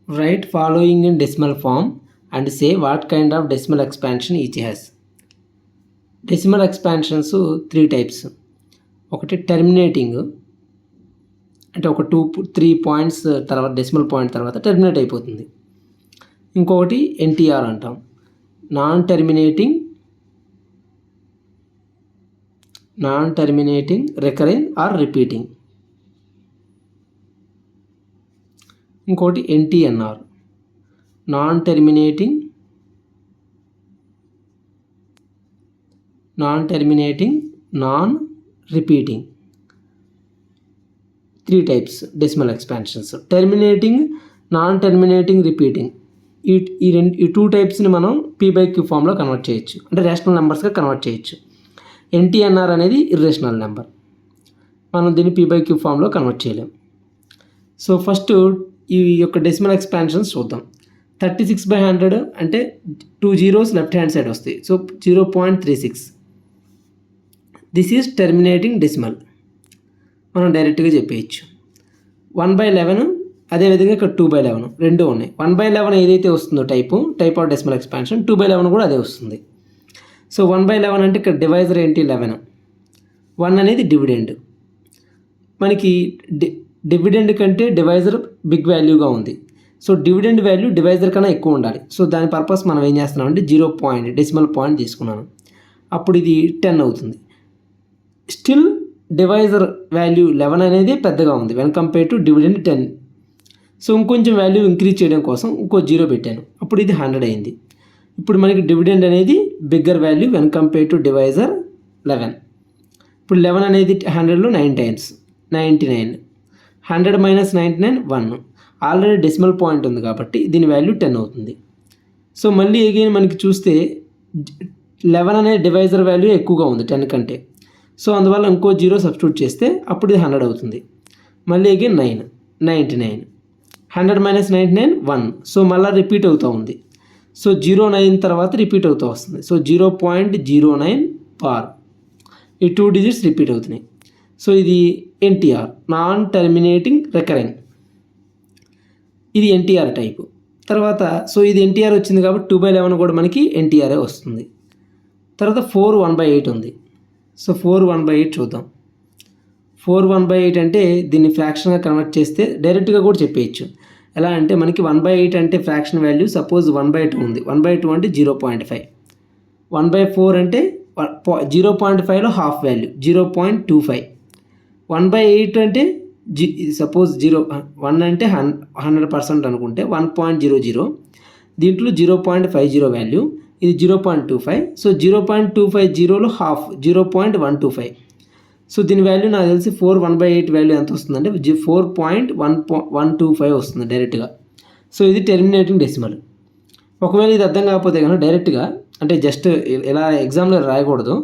Write following in decimal form and say what kind of decimal expansion each has. Decimal expansions 3 types. ఒకటి terminating, అంటే ఒక 2-3 points తర్వాత decimal point తర్వాత terminate అయిపోతుంది. ఇంకొకటి NTR అంటాం, non terminating recurring or repeating. ఇంకోటి NTNR, non terminating non repeating. 3 types decimal expansions. Terminating, non terminating, repeating. ఈ 2 టైప్స్ని మనం P/Q ఫామ్లో కన్వర్ట్ చేయొచ్చు, అంటే రేషనల్ నెంబర్స్గా కన్వర్ట్ చేయొచ్చు. ఎన్టీఎన్ఆర్ అనేది ఇర్రేషనల్ నెంబర్, మనం దీన్ని P/Q ఫామ్లో కన్వర్ట్ చేయలేం. సో ఫస్ట్ ఈ యొక్క డెసిమల్ ఎక్స్పాన్షన్స్ చూద్దాం. 36/100 అంటే 2 zeros లెఫ్ట్ హ్యాండ్ సైడ్ వస్తాయి. So 0.36. This is terminating decimal, మనం డైరెక్ట్గా చెప్పేయచ్చు. 1/11 అదేవిధంగా ఇక్కడ 2/11 రెండు ఉన్నాయి. 1/11 ఏదైతే వస్తుందో టైప్ ఆఫ్ డెసిమల్ ఎక్స్పాన్షన్, 2/11 కూడా అదే వస్తుంది. సో 1/11 అంటే ఇక్కడ డివైజర్ ఏంటి 11, 1 అనేది డివిడెండ్. మనకి డివిడెండ్ కంటే డివైజర్ బిగ్ వాల్యూగా ఉంది. సో డివిడెండ్ వాల్యూ డివైజర్ కన్నా ఎక్కువ ఉండాలి. సో దాని పర్పస్ మనం ఏం చేస్తున్నాం అంటే 0 పాయింట్ డెసిమల్ పాయింట్ తీసుకున్నాను, అప్పుడు ఇది 10 అవుతుంది. స్టిల్ డివైజర్ వాల్యూ 11 అనేది పెద్దగా ఉంది when compare to dividend 10. So ఇంకొంచెం వాల్యూ ఇంక్రీజ్ చేయడం కోసం ఇంకో 0 పెట్టాను, అప్పుడు ఇది 100 అయింది. ఇప్పుడు మనకి డివిడెండ్ అనేది bigger value when compare to divisor 11. ఇప్పుడు 11 అనేది 100లో 9 టైమ్స్ 99. 100 - 99 1. ఆల్రెడీ డెసిమల్ పాయింట్ ఉంది కాబట్టి దీని వాల్యూ 10 అవుతుంది. సో మళ్ళీ అగైన్ మనకి చూస్తే 11 అనే డివైజర్ వాల్యూ ఎక్కువగా ఉంది 10 కంటే. సో అందువల్ల ఇంకో 0 సబ్స్టిట్యూట్ చేస్తే అప్పుడు ఇది 100 అవుతుంది. మళ్ళీ అగైన్ 99. 100 - 99 1. సో మళ్ళీ రిపీట్ అవుతూ ఉంది. సో 09 తర్వాత రిపీట్ అవుతూ వస్తుంది. సో 0.09 బార్, ఈ 2 digits రిపీట్ అవుతున్నాయి. సో ఇది ఎన్టీఆర్, నాన్ టర్మినేటింగ్ రికరింగ్. ఇది ఎన్టీఆర్ టైపు. తర్వాత సో ఇది ఎన్టీఆర్ వచ్చింది కాబట్టి 2/11 కూడా మనకి ఎన్టీఆర్ఏ వస్తుంది. తర్వాత 4 1/8 ఉంది. సో 4 1/8 చూద్దాం. 4 1/8 అంటే దీన్ని ఫ్రాక్షన్గా కన్వర్ట్ చేస్తే డైరెక్ట్గా కూడా చెప్పేయచ్చు. ఎలా అంటే మనకి 1/8 అంటే ఫ్రాక్షన్ వాల్యూ సపోజ్ 1/2 ఉంది. 1/2 అంటే 0.5. 1/4 అంటే 0.5లో హాఫ్ వాల్యూ 0.25. 1/8 అంటే సపోజ్ 1 అంటే 100% అనుకుంటే 1.00. దీంట్లో 0.50 వాల్యూ, ఇది 0.25. సో 0.250లో హాఫ్ 0.125. సో దీని వాల్యూ నాకు తెలిసి 4 1/8 వాల్యూ ఎంత వస్తుందంటే 4.125 వస్తుంది డైరెక్ట్గా. సో ఇది టెర్మినేటింగ్ డెసిమల్. ఒకవేళ ఇది అర్థం కాకపోతే కనుక డైరెక్ట్గా అంటే జస్ట్ ఇలా ఎగ్జామ్లో రాయకూడదు,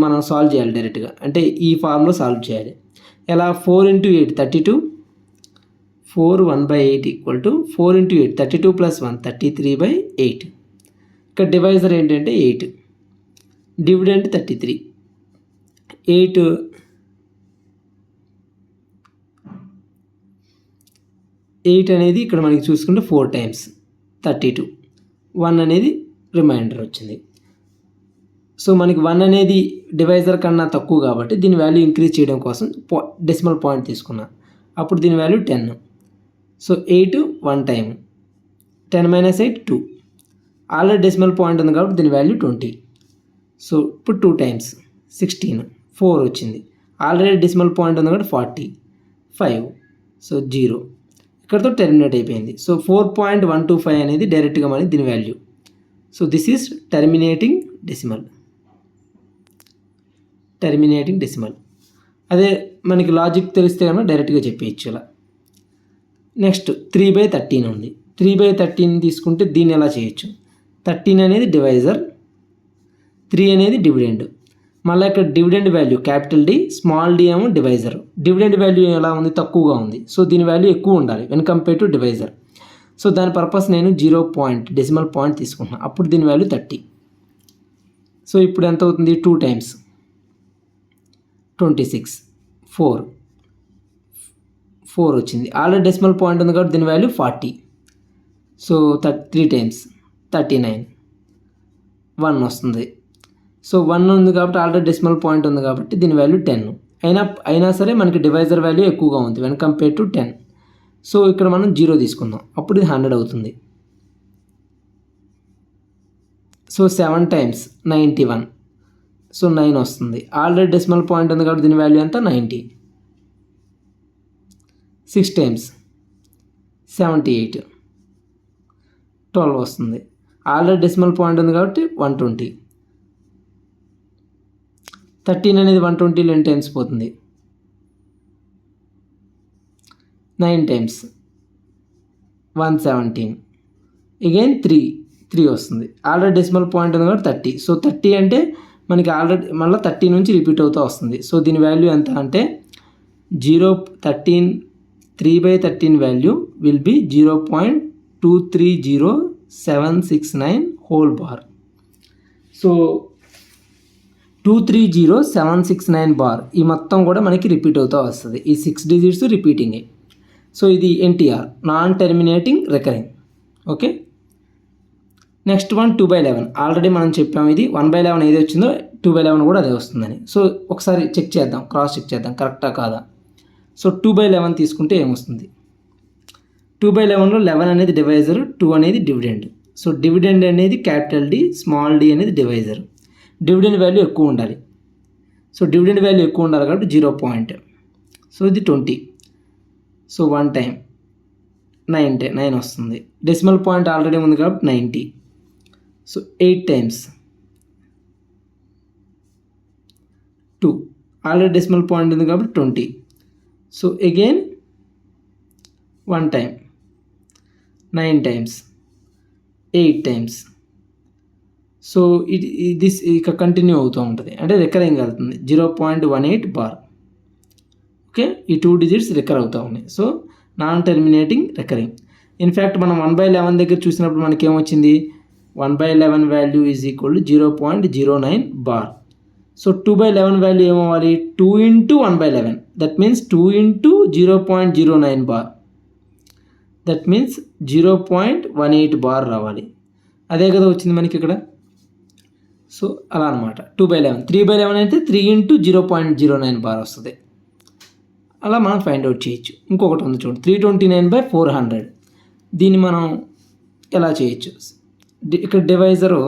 మనం సాల్వ్ చేయాలి డైరెక్ట్గా. అంటే ఈ ఫార్మ్లో సాల్వ్ చేయాలి. ఎలా? 4 × 8 32. 4 1/8 = 4 × 8 32 + 1 33/8. ఇక్కడ డివైజర్ ఏంటంటే 8, డివిడెంట్ 33. 8 అనేది ఇక్కడ మనకి చూసుకుంటే 4 టైమ్స్ 32. 1 అనేది రిమైండర్ వచ్చింది. సో మనకి 1 అనేది డివైజర్ కన్నా తక్కువ కాబట్టి దీని వాల్యూ ఇంక్రీజ్ చేయడం కోసం డెసిమల్ పాయింట్ తీసుకున్నా, అప్పుడు దీని value 10. So 8 1 time, 10 - 8 2. Already decimal point ఉంది కాబట్టి దీని వాల్యూ 20. సో ఇప్పుడు 2 టైమ్స్ 16. 4 వచ్చింది. ఆల్రెడీ డెసిమల్ పాయింట్ ఉంది కాబట్టి 40. 5. సో 0. ఇక్కడతో టెర్మినేట్ అయిపోయింది. సో 4.125 అనేది డైరెక్ట్గా మనకి దీని value. So this is terminating decimal. అదే మనకి లాజిక్ తెలిస్తే కనుక డైరెక్ట్గా చెప్పేయచ్చు ఇలా. నెక్స్ట్ 3/13 ఉంది. 3/13 తీసుకుంటే దీన్ని ఎలా చేయొచ్చు? 13 అనేది డివైజర్, 3 అనేది డివిడెండ్. మళ్ళీ ఇక్కడ dividend value capital D, small D ఏమో డివైజర్. డివిడెండ్ వాల్యూ ఎలా ఉంది? తక్కువగా ఉంది. సో దీని వాల్యూ ఎక్కువ ఉండాలి when compare to divisor. So దాని పర్పస్ నేను 0 పాయింట్ డెసిమల్ పాయింట్ తీసుకుంటున్నాను, అప్పుడు దీని వాల్యూ 30. సో ఇప్పుడు ఎంత అవుతుంది? 2 టైమ్స్ 26. 4 వచ్చింది. ఆల్రెడీ డెసిమల్ పాయింట్ ఉంది కాబట్టి దీని వాల్యూ 40. సో 3 టైమ్స్ 39 1 వస్తుంది. సో 1 ఉంది కాబట్టి ఆల్రెడీ డెసిమల్ పాయింట్ ఉంది కాబట్టి దీని వాల్యూ 10. అయినా సరే మనకి డివైజర్ వాల్యూ ఎక్కువగా ఉంది వెన్ కంపేర్ టు 10. సో ఇక్కడ మనం 0 తీసుకుందాం, అప్పుడు ఇది 100 అవుతుంది. సో 7 టైమ్స్ 91, సో 9 వస్తుంది. ఆల్రెడీ డెసిమల్ పాయింట్ ఉంది కాబట్టి దీని వాల్యూ ఎంత 90. 6 టైమ్స్ 78, 12 వస్తుంది. ఆల్రెడీ డెసిమల్ పాయింట్ ఉంది కాబట్టి 120. 13 అనేది 120లో ఎన్ని టైమ్స్ పోతుంది? 9 టైమ్స్ 117, అగైన్ 3 వస్తుంది. ఆల్రెడీ డెసిమల్ పాయింట్ ఉంది కాబట్టి 30. సో 30 అంటే మనకి ఆల్రెడీ మళ్ళీ 30 నుంచి రిపీట్ అవుతూ వస్తుంది. సో దీని వాల్యూ ఎంత అంటే 3/13 value will be 0.230769 whole bar. So 230769 bar ఈ మొత్తం కూడా మనకి రిపీట్ అవుతూ వస్తుంది. ఈ 6 డిజిట్స్ రిపీటింగ్. సో ఇది NTR, non terminating recurring. Okay, next one 2/11. Already మనం చెప్పాము ఇది 1/11 ఏది వచ్చిందో 2/11 కూడా అదే వస్తుందని. సో ఒకసారి చెక్ చేద్దాం, క్రాస్ చెక్ చేద్దాం కరెక్టా కాదా. సో 2/11 తీసుకుంటే ఏమొస్తుంది? 2/11లో 11 అనేది డివైజర్, 2 అనేది డివిడెండ్. సో డివిడెండ్ అనేది క్యాపిటల్ డి, స్మాల్ డి అనేది డివైజర్. డివిడెండ్ వాల్యూ ఎక్కువ ఉండాలి. సో డివిడెండ్ వాల్యూ ఎక్కువ ఉండాలి కాబట్టి 0 పాయింట్. సో ఇది 20. సో 1 టైం 9 వస్తుంది. డెసిమల్ పాయింట్ ఆల్రెడీ ఉంది కాబట్టి 90. So 8 times 2, already decimal point ఉంది కాబట్టి 20. So again 1 time 9 times 8 times. So ఇది ఇక కంటిన్యూ అవుతూ ఉంటుంది, అంటే రికరింగ్ అవుతుంది 0.18 బార్. ఓకే, ఈ 2 డిజిట్స్ రికర్ అవుతూ ఉన్నాయి. So non terminating recurring. In fact మనం 1/11 దగ్గర చూసినప్పుడు మనకి ఏమొచ్చింది? 1/11 value is equal to 0.09 bar. So 2/11 value ఏమవ్వాలి? 2 into 1/11, that means 2 into 0.09 bar, that means 0.18 bar రావాలి. అదే కదా వచ్చింది మనకి ఇక్కడ. సో అలా అనమాట 2/11. 3/11 అయితే 3 into 0.09 బార్ వస్తుంది. అలా మనం ఫైండ్ అవుట్ చేయొచ్చు. ఇంకొకటి ఉంది చూడండి, 329/400. దీన్ని మనం ఎలా చేయొచ్చు? ఇక్కడ divisor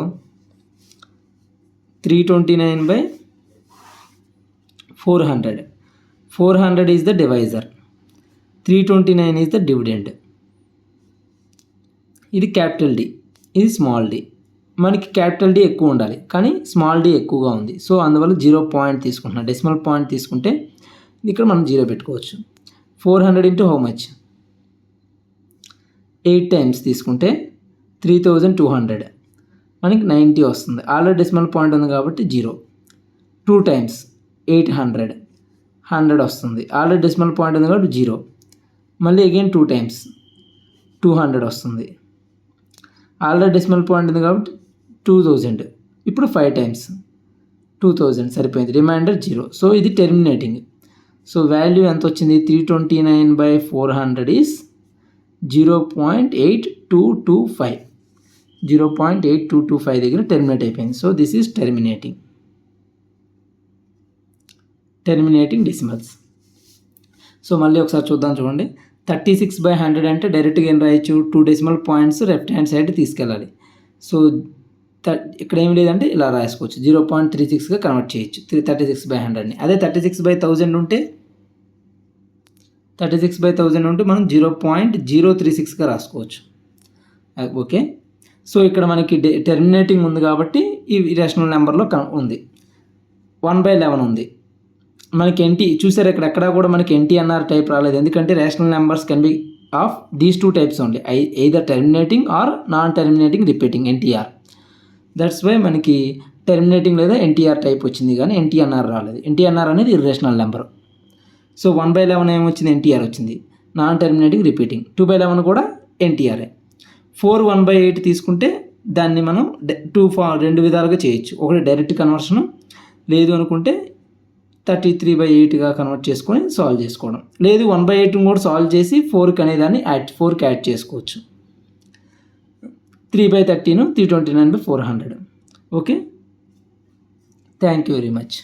329/400. 400 is the divisor, 329 is the dividend. ఇది క్యాపిటల్ డి, ఇది స్మాల్ డి. మనకి క్యాపిటల్ డి ఎక్కువ ఉండాలి కానీ స్మాల్ డి ఎక్కువగా ఉంది. సో అందువల్ల 0 పాయింట్ తీసుకుంటున్నాం. డెసిమల్ పాయింట్ తీసుకుంటే ఇక్కడ మనం 0 పెట్టుకోవచ్చు. 400 ఇంటూ హౌ మచ్? 8 టైమ్స్ తీసుకుంటే 3200, మనకి 90 వస్తుంది. ఆల్రెడీ డెసిమల్ పాయింట్ ఉంది కాబట్టి 0. 2 టైమ్స్ 800, 100 వస్తుంది. ఆల్రెడీ డెసిమల్ పాయింట్ ఉంది కాబట్టి 0. మళ్ళీ అగైన్ 2 టైమ్స్ 200 వస్తుంది. ఆల్రెడీ డెసిమల్ పాయింట్ ఉంది కాబట్టి 2000. ఇప్పుడు 5 టైమ్స్ 2000 సరిపోయింది, రిమైండర్ 0. సో ఇది టెర్మినేటింగ్. సో వాల్యూ ఎంత వచ్చింది? 329/400 ఈజ్ 0.8225. 0.8225 దగ్గర టెర్మినేట్ అయిపోయింది. So this is terminating decimals. So మళ్ళీ ఒకసారి చూద్దాం చూడండి. 36/100 అంటే డైరెక్ట్గా ఏం రాయొచ్చు? 2 decimal points left hand side తీసుకెళ్ళాలి. సో ఇక్కడ ఏం లేదంటే ఇలా రాసుకోవచ్చు, 0.36గా కన్వర్ట్ చేయొచ్చు 36/100ని. అదే 36/1000 ఉంటే 36/1000 ఉంటే మనం 0.036గా రాసుకోవచ్చు. ఓకే, సో ఇక్కడ మనకి టెర్మినేటింగ్ ఉంది కాబట్టి ఈ రేషనల్ నెంబర్లో ఉంది. 1/11 ఉంది మనకి. చూసారు ఇక్కడ ఎక్కడా కూడా మనకి NTNR టైప్ రాలేదు, ఎందుకంటే rational numbers can be of these 2 types only, either terminating or non terminating repeating NTR. That's why మనకి టెర్మినేటింగ్ లేదా NTR టైప్ వచ్చింది కానీ NTNR రాలేదు. NTNR అనేది ఇర్రేషనల్ నెంబర్. సో 1/11 ఏమొచ్చింది? NTR వచ్చింది, నాన్ టెర్మినేటింగ్ రిపీటింగ్. 2/11 కూడా NTR. 4 1/8 తీసుకుంటే దాన్ని మనం 2 విధాలుగా చేయొచ్చు. ఒకటి డైరెక్ట్ కన్వర్షన్, లేదు అనుకుంటే 33/8గా కన్వర్ట్ చేసుకొని సాల్వ్ చేసుకోవడం, లేదు 1/8 కూడా సాల్వ్ చేసి 4కి అనేదాన్ని 4కి యాడ్ చేసుకోవచ్చు. 3/13 329/400. Okay, thank you very much.